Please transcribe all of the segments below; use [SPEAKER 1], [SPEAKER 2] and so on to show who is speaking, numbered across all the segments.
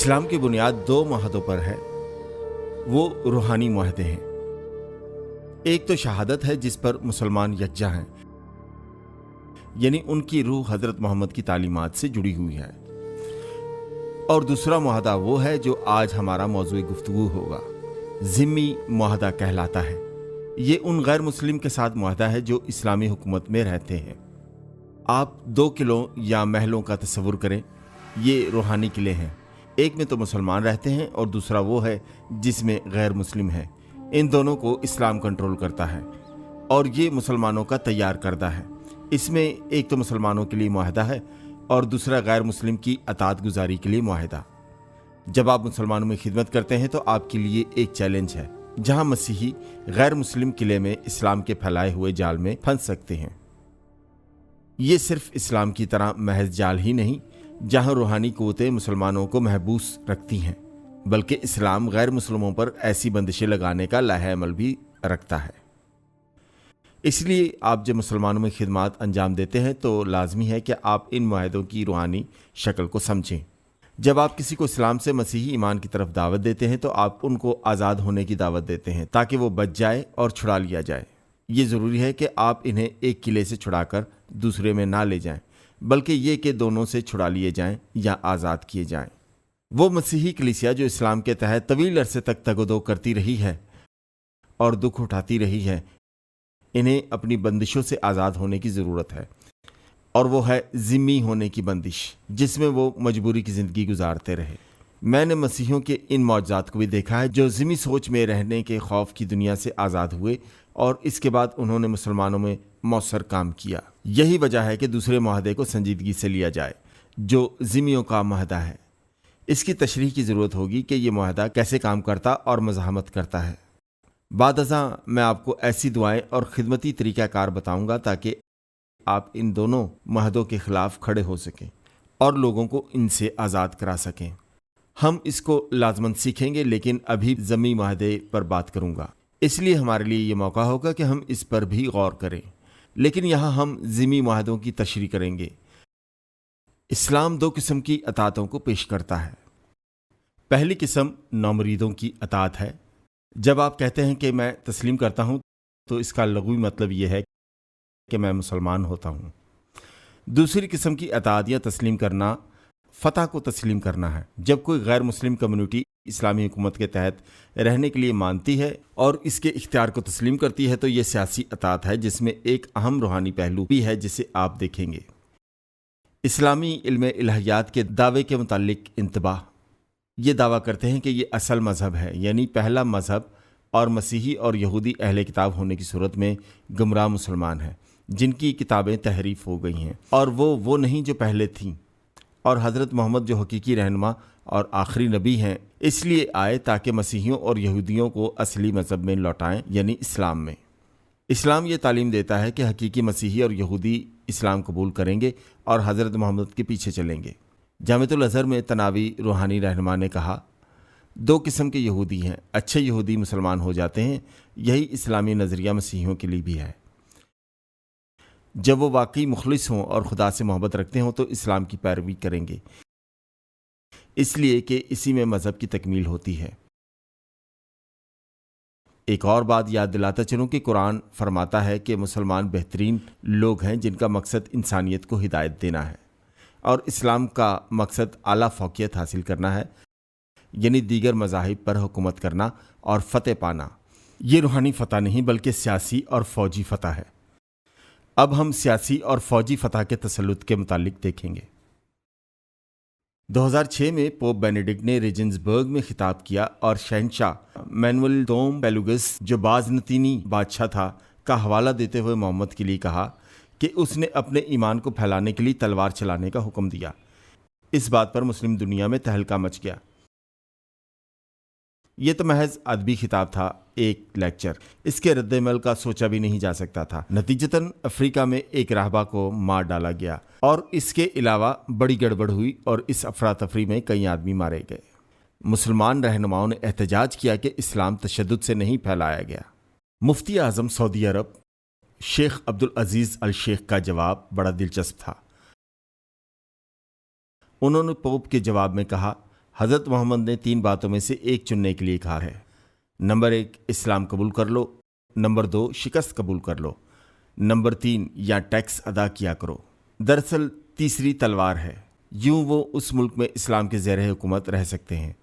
[SPEAKER 1] اسلام کی بنیاد دو معاہدوں پر ہے، وہ روحانی معاہدے ہیں۔ ایک تو شہادت ہے جس پر مسلمان یکجا ہیں، یعنی ان کی روح حضرت محمد کی تعلیمات سے جڑی ہوئی ہے، اور دوسرا معاہدہ وہ ہے جو آج ہمارا موضوع گفتگو ہوگا، ذمی معاہدہ کہلاتا ہے۔ یہ ان غیر مسلم کے ساتھ معاہدہ ہے جو اسلامی حکومت میں رہتے ہیں۔ آپ 2 قلعوں یا محلوں کا تصور کریں، یہ روحانی قلعے ہیں۔ ایک میں تو مسلمان رہتے ہیں اور دوسرا وہ ہے جس میں غیر مسلم ہے۔ ان دونوں کو اسلام کنٹرول کرتا ہے اور یہ مسلمانوں کا تیار کردہ ہے۔ اس میں ایک تو مسلمانوں کے لیے معاہدہ ہے اور دوسرا غیر مسلم کی اطاعت گزاری کے لیے معاہدہ۔ جب آپ مسلمانوں میں خدمت کرتے ہیں تو آپ کے لیے ایک چیلنج ہے، جہاں مسیحی غیر مسلم قلعے میں اسلام کے پھیلائے ہوئے جال میں پھنس سکتے ہیں۔ یہ صرف اسلام کی طرح محض جال ہی نہیں جہاں روحانی قوتیں مسلمانوں کو محبوس رکھتی ہیں، بلکہ اسلام غیر مسلموں پر ایسی بندشیں لگانے کا لائحہ عمل بھی رکھتا ہے۔ اس لیے آپ جب مسلمانوں میں خدمات انجام دیتے ہیں تو لازمی ہے کہ آپ ان معاہدوں کی روحانی شکل کو سمجھیں۔ جب آپ کسی کو اسلام سے مسیحی ایمان کی طرف دعوت دیتے ہیں تو آپ ان کو آزاد ہونے کی دعوت دیتے ہیں تاکہ وہ بچ جائے اور چھڑا لیا جائے۔ یہ ضروری ہے کہ آپ انہیں ایک قلعے سے چھڑا کر دوسرے میں نہ لے جائیں، بلکہ یہ کہ دونوں سے چھڑا لیے جائیں یا آزاد کیے جائیں۔ وہ مسیحی کلیسیا جو اسلام کے تحت طویل عرصے تک تگ و دو کرتی رہی ہے اور دکھ اٹھاتی رہی ہے، انہیں اپنی بندشوں سے آزاد ہونے کی ضرورت ہے، اور وہ ہے ذمی ہونے کی بندش جس میں وہ مجبوری کی زندگی گزارتے رہے۔ میں نے مسیحیوں کے ان معجزات کو بھی دیکھا ہے جو ذمی سوچ میں رہنے کے خوف کی دنیا سے آزاد ہوئے اور اس کے بعد انہوں نے مسلمانوں میں مؤثر کام کیا۔ یہی وجہ ہے کہ دوسرے معاہدے کو سنجیدگی سے لیا جائے جو ذمیوں کا معاہدہ ہے۔ اس کی تشریح کی ضرورت ہوگی کہ یہ معاہدہ کیسے کام کرتا اور مزاحمت کرتا ہے۔ بعد ازاں میں آپ کو ایسی دعائیں اور خدمتی طریقہ کار بتاؤں گا تاکہ آپ ان دونوں معاہدوں کے خلاف کھڑے ہو سکیں اور لوگوں کو ان سے آزاد کرا سکیں۔ ہم اس کو لازماً سیکھیں گے، لیکن ابھی ذمی معاہدے پر بات کروں گا، اس لیے ہمارے لیے یہ موقع ہوگا کہ ہم اس پر بھی غور کریں، لیکن یہاں ہم ذمی معاہدوں کی تشریح کریں گے۔ اسلام 2 قسم کی اطاعتوں کو پیش کرتا ہے۔ پہلی قسم نامریدوں کی اطاعت ہے۔ جب آپ کہتے ہیں کہ میں تسلیم کرتا ہوں تو اس کا لغوی مطلب یہ ہے کہ میں مسلمان ہوتا ہوں۔ دوسری قسم کی اطاعت یا تسلیم کرنا فتح کو تسلیم کرنا ہے۔ جب کوئی غیر مسلم کمیونٹی اسلامی حکومت کے تحت رہنے کے لیے مانتی ہے اور اس کے اختیار کو تسلیم کرتی ہے تو یہ سیاسی اطاعت ہے جس میں ایک اہم روحانی پہلو بھی ہے جسے آپ دیکھیں گے۔ اسلامی علم الہیات کے دعوے کے متعلق انتباہ یہ دعویٰ کرتے ہیں کہ یہ اصل مذہب ہے، یعنی پہلا مذہب، اور مسیحی اور یہودی اہل کتاب ہونے کی صورت میں گمراہ مسلمان ہیں جن کی کتابیں تحریف ہو گئی ہیں، اور وہ نہیں جو پہلے تھیں، اور حضرت محمد جو حقیقی رہنما اور آخری نبی ہیں اس لیے آئے تاکہ مسیحیوں اور یہودیوں کو اصلی مذہب میں لوٹائیں، یعنی اسلام میں۔ اسلام یہ تعلیم دیتا ہے کہ حقیقی مسیحی اور یہودی اسلام قبول کریں گے اور حضرت محمد کے پیچھے چلیں گے۔ جامعۃ الازہر میں تناوی روحانی رہنما نے کہا، 2 قسم کے یہودی ہیں، اچھے یہودی مسلمان ہو جاتے ہیں، یہی اسلامی نظریہ مسیحیوں کے لیے بھی ہے۔ جب وہ واقعی مخلص ہوں اور خدا سے محبت رکھتے ہوں تو اسلام کی پیروی کریں گے، اس لیے کہ اسی میں مذہب کی تکمیل ہوتی ہے۔ ایک اور بات یاد دلاتا چلوں کہ قرآن فرماتا ہے کہ مسلمان بہترین لوگ ہیں جن کا مقصد انسانیت کو ہدایت دینا ہے، اور اسلام کا مقصد اعلیٰ فوقیت حاصل کرنا ہے، یعنی دیگر مذاہب پر حکومت کرنا اور فتح پانا۔ یہ روحانی فتح نہیں بلکہ سیاسی اور فوجی فتح ہے۔ اب ہم سیاسی اور فوجی فتح کے تسلط کے متعلق دیکھیں گے۔ 2006 میں پوپ بینیڈکٹ نے ریجنسبرگ میں خطاب کیا اور شہنشاہ مینوئل دوم پیلوگس جو بازنطینی بادشاہ تھا کا حوالہ دیتے ہوئے محمد کے لیے کہا کہ اس نے اپنے ایمان کو پھیلانے کے لیے تلوار چلانے کا حکم دیا۔ اس بات پر مسلم دنیا میں تہلکہ مچ گیا۔ یہ تو محض ادبی خطاب تھا، ایک لیکچر، اس کے رد عمل کا سوچا بھی نہیں جا سکتا تھا۔ نتیجتاً افریقہ میں ایک راہبہ کو مار ڈالا گیا اور اس کے علاوہ بڑی گڑبڑ ہوئی اور اس افراتفری میں کئی آدمی مارے گئے۔ مسلمان رہنماؤں نے احتجاج کیا کہ اسلام تشدد سے نہیں پھیلایا گیا۔ مفتی اعظم سعودی عرب شیخ عبدالعزیز الشیخ کا جواب بڑا دلچسپ تھا۔ انہوں نے پوپ کے جواب میں کہا، حضرت محمد نے 3 باتوں میں سے ایک چننے کے لیے کہا ہے۔ نمبر 1 اسلام قبول کر لو، نمبر 2 شکست قبول کر لو، نمبر 3 یا ٹیکس ادا کیا کرو۔ دراصل تیسری تلوار ہے۔ یوں وہ اس ملک میں اسلام کے زیر حکومت رہ سکتے ہیں،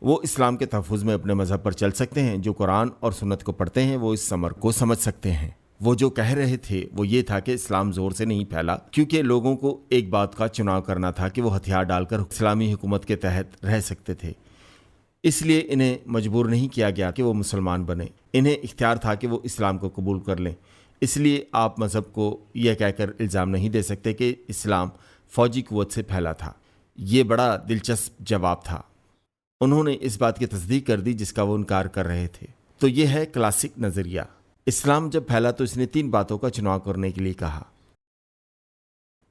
[SPEAKER 1] وہ اسلام کے تحفظ میں اپنے مذہب پر چل سکتے ہیں، جو قرآن اور سنت کو پڑھتے ہیں وہ اس ثمر کو سمجھ سکتے ہیں۔ وہ جو کہہ رہے تھے وہ یہ تھا کہ اسلام زور سے نہیں پھیلا، کیونکہ لوگوں کو ایک بات کا چناؤ کرنا تھا کہ وہ ہتھیار ڈال کر اسلامی حکومت کے تحت رہ سکتے تھے۔ اس لیے انہیں مجبور نہیں کیا گیا کہ وہ مسلمان بنیں، انہیں اختیار تھا کہ وہ اسلام کو قبول کر لیں۔ اس لیے آپ مذہب کو یہ کہہ کر الزام نہیں دے سکتے کہ اسلام فوجی قوت سے پھیلا تھا۔ یہ بڑا دلچسپ جواب تھا۔ انہوں نے اس بات کی تصدیق کر دی جس کا وہ انکار کر رہے تھے۔ تو یہ ہے کلاسک نظریہ۔ اسلام جب پھیلا تو اس نے 3 باتوں کا چناؤ کرنے کے لیے کہا۔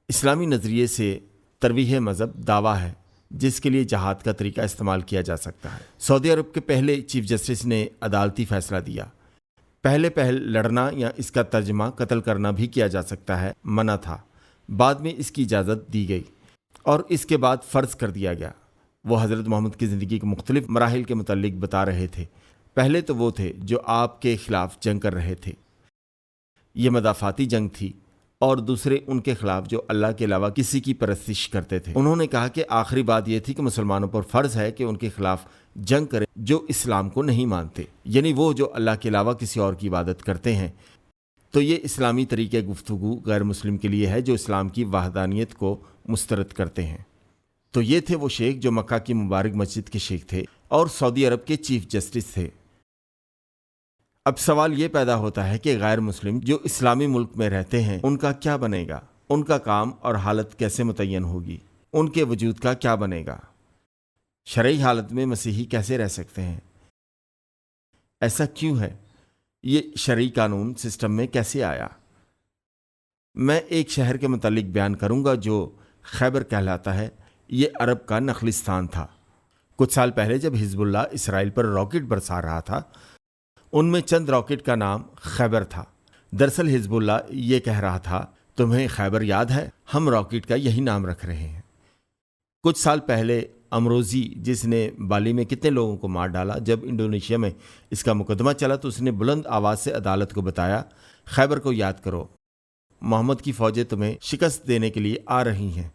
[SPEAKER 1] اسلامی نظریے سے ترویح مذہب دعویٰ ہے جس کے لیے جہاد کا طریقہ استعمال کیا جا سکتا ہے۔ سعودی عرب کے پہلے چیف جسٹس نے عدالتی فیصلہ دیا۔ پہل لڑنا یا اس کا ترجمہ قتل کرنا بھی کیا جا سکتا ہے منع تھا، بعد میں اس کی اجازت دی گئی اور اس کے بعد فرض کر دیا گیا۔ وہ حضرت محمد کی زندگی کے مختلف مراحل کے متعلق بتا رہے تھے۔ پہلے تو وہ تھے جو آپ کے خلاف جنگ کر رہے تھے، یہ مدافعاتی جنگ تھی، اور دوسرے ان کے خلاف جو اللہ کے علاوہ کسی کی پرستش کرتے تھے۔ انہوں نے کہا کہ آخری بات یہ تھی کہ مسلمانوں پر فرض ہے کہ ان کے خلاف جنگ کریں جو اسلام کو نہیں مانتے، یعنی وہ جو اللہ کے علاوہ کسی اور کی عبادت کرتے ہیں۔ تو یہ اسلامی طریقہ گفتگو غیر مسلم کے لیے ہے جو اسلام کی وحدانیت کو مسترد کرتے ہیں۔ تو یہ تھے وہ شیخ جو مکہ کی مبارک مسجد کے شیخ تھے اور سعودی عرب کے چیف جسٹس تھے۔ اب سوال یہ پیدا ہوتا ہے کہ غیر مسلم جو اسلامی ملک میں رہتے ہیں ان کا کیا بنے گا؟ ان کا کام اور حالت کیسے متعین ہوگی؟ ان کے وجود کا کیا بنے گا؟ شرعی حالت میں مسیحی کیسے رہ سکتے ہیں؟ ایسا کیوں ہے؟ یہ شرعی قانون سسٹم میں کیسے آیا؟ میں ایک شہر کے متعلق بیان کروں گا جو خیبر کہلاتا ہے۔ یہ عرب کا نخلستان تھا۔ کچھ سال پہلے جب حزب اللہ اسرائیل پر راکٹ برسا رہا تھا، ان میں چند راکٹ کا نام خیبر تھا۔ دراصل حزب اللہ یہ کہہ رہا تھا، تمہیں خیبر یاد ہے؟ ہم راکٹ کا یہی نام رکھ رہے ہیں۔ کچھ سال پہلے امروزی، جس نے بالی میں کتنے لوگوں کو مار ڈالا، جب انڈونیشیا میں اس کا مقدمہ چلا تو اس نے بلند آواز سے عدالت کو بتایا، خیبر کو یاد کرو، محمد کی فوجیں تمہیں شکست دینے کے لیے آ رہی ہیں۔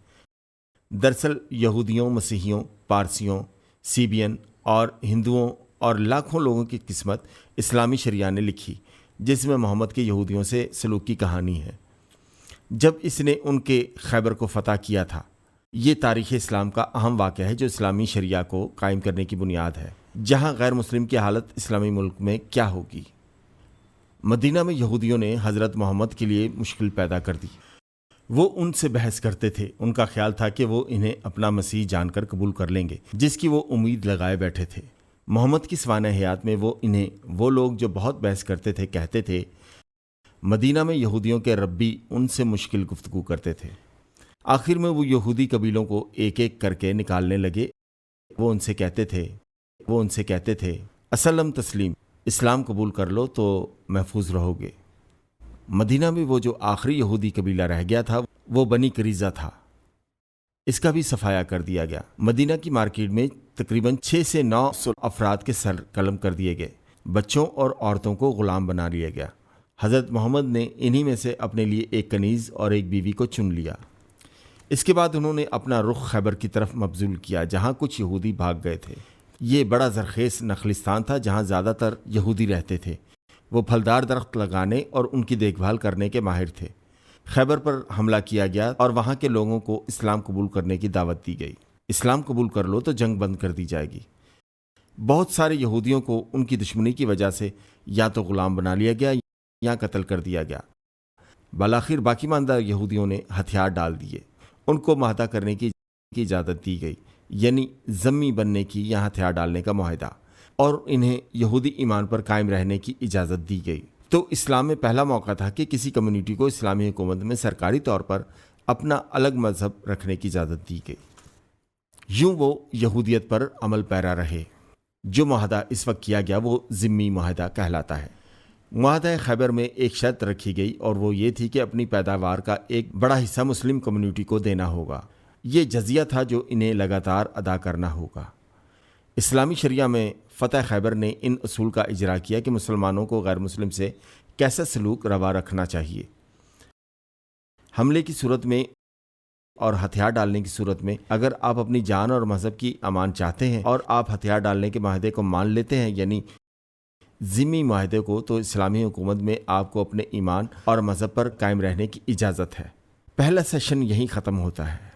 [SPEAKER 1] دراصل یہودیوں، مسیحیوں، پارسیوں، سیبین اور ہندوؤں اور لاکھوں لوگوں کی قسمت اسلامی شریعہ نے لکھی، جس میں محمد کے یہودیوں سے سلوک کی کہانی ہے جب اس نے ان کے خیبر کو فتح کیا تھا۔ یہ تاریخ اسلام کا اہم واقعہ ہے جو اسلامی شریعہ کو قائم کرنے کی بنیاد ہے۔ جہاں غیر مسلم کی حالت اسلامی ملک میں کیا ہوگی؟ مدینہ میں یہودیوں نے حضرت محمد کے لیے مشکل پیدا کر دی۔ وہ ان سے بحث کرتے تھے، ان کا خیال تھا کہ وہ انہیں اپنا مسیح جان کر قبول کر لیں گے جس کی وہ امید لگائے بیٹھے تھے۔ محمد کی سوانح حیات میں وہ لوگ جو بہت بحث کرتے تھے کہتے تھے، مدینہ میں یہودیوں کے ربی ان سے مشکل گفتگو کرتے تھے۔ آخر میں وہ یہودی قبیلوں کو ایک ایک کر کے نکالنے لگے۔ وہ ان سے کہتے تھے اسلم تسلیم، اسلام قبول کر لو تو محفوظ رہو گے۔ مدینہ میں وہ جو آخری یہودی قبیلہ رہ گیا تھا وہ بنی قریظہ تھا، اس کا بھی صفایا کر دیا گیا۔ مدینہ کی مارکیٹ میں تقریباً 6 سے 9 افراد کے سر قلم کر دیے گئے، بچوں اور عورتوں کو غلام بنا لیا گیا۔ حضرت محمد نے انہی میں سے اپنے لیے ایک کنیز اور ایک بیوی کو چن لیا۔ اس کے بعد انہوں نے اپنا رخ خیبر کی طرف مبذول کیا جہاں کچھ یہودی بھاگ گئے تھے۔ یہ بڑا زرخیز نخلستان تھا جہاں زیادہ تر یہودی رہتے تھے۔ وہ پھلدار درخت لگانے اور ان کی دیکھ بھال کرنے کے ماہر تھے۔ خیبر پر حملہ کیا گیا اور وہاں کے لوگوں کو اسلام قبول کرنے کی دعوت دی گئی۔ اسلام قبول کر لو تو جنگ بند کر دی جائے گی۔ بہت سارے یہودیوں کو ان کی دشمنی کی وجہ سے یا تو غلام بنا لیا گیا یا قتل کر دیا گیا۔ بالآخر باقی ماندہ یہودیوں نے ہتھیار ڈال دیے۔ ان کو معاہدہ کرنے کی اجازت دی گئی، یعنی ذمی بننے کی یا ہتھیار ڈالنے کا معاہدہ، اور انہیں یہودی ایمان پر قائم رہنے کی اجازت دی گئی۔ تو اسلام میں پہلا موقع تھا کہ کسی کمیونٹی کو اسلامی حکومت میں سرکاری طور پر اپنا الگ مذہب رکھنے کی اجازت دی گئی۔ یوں وہ یہودیت پر عمل پیرا رہے۔ جو معاہدہ اس وقت کیا گیا وہ ذمی معاہدہ کہلاتا ہے۔ معاہدہ خیبر میں ایک شرط رکھی گئی اور وہ یہ تھی کہ اپنی پیداوار کا ایک بڑا حصہ مسلم کمیونٹی کو دینا ہوگا۔ یہ جزیہ تھا جو انہیں لگاتار ادا کرنا ہوگا۔ اسلامی شریعہ میں فتح خیبر نے ان اصول کا اجرا کیا کہ مسلمانوں کو غیر مسلم سے کیسا سلوک روا رکھنا چاہیے۔ حملے کی صورت میں اور ہتھیار ڈالنے کی صورت میں اگر آپ اپنی جان اور مذہب کی امان چاہتے ہیں اور آپ ہتھیار ڈالنے کے معاہدے کو مان لیتے ہیں، یعنی ذمی معاہدے کو، تو اسلامی حکومت میں آپ کو اپنے ایمان اور مذہب پر قائم رہنے کی اجازت ہے۔ پہلا سیشن یہیں ختم ہوتا ہے۔